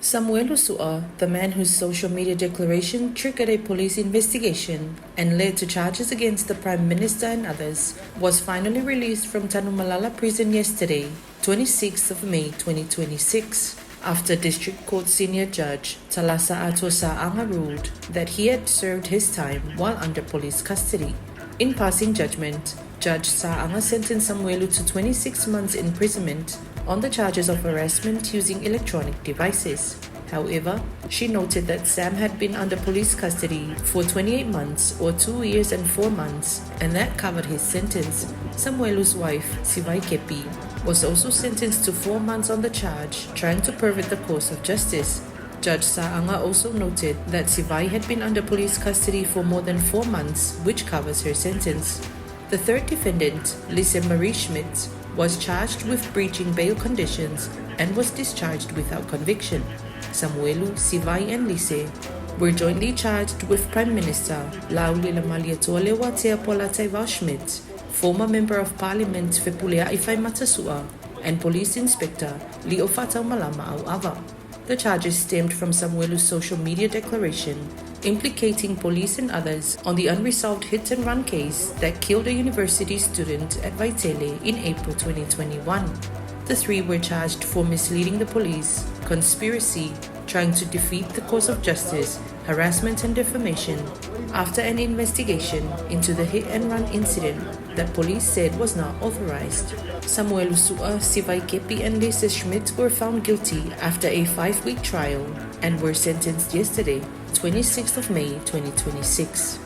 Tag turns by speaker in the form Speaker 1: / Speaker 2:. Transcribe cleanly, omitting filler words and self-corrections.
Speaker 1: Samuelu Su'a, the man whose social media declaration triggered a police investigation and led to charges against the Prime Minister and others, was finally released from Tanumalala prison yesterday, 26th of May 2026, after District Court Senior Judge Talasa Ato Sa'anga ruled that he had served his time while under police custody. In passing judgment, Judge Sa'anga sentenced Samuelu to 26 months imprisonment on the charges of harassment using electronic devices. However, she noted that Sam had been under police custody for 28 months or 2 years and 4 months, and that covered his sentence. Samuelu's wife, Sivai Kepi, was also sentenced to 4 months on the charge, trying to pervert the course of justice. Judge Sa'anga also noted that Sivai had been under police custody for more than 4 months, which covers her sentence. The third defendant, Lise Marie Schmidt, was charged with breaching bail conditions and was discharged without conviction. Samuelu, Sivai and Lise were jointly charged with Prime Minister Lauli Lamaliatoa Watea Polataiva Schmidt, former Member of Parliament Fepulea Ifai Matasua, and Police Inspector Leo Fatau Malama Auava. The charges stemmed from Samuelu's social media declaration implicating police and others on the unresolved hit-and-run case that killed a university student at Vaitele in April 2021. The three were charged for misleading the police, conspiracy, trying to defeat the cause of justice, harassment and defamation, after an investigation into the hit-and-run incident that police said was not authorized. Samuelu Su'a, Sivai Kepi and Lise Schmidt were found guilty after a 5-week trial and were sentenced yesterday, 26th of May 2026.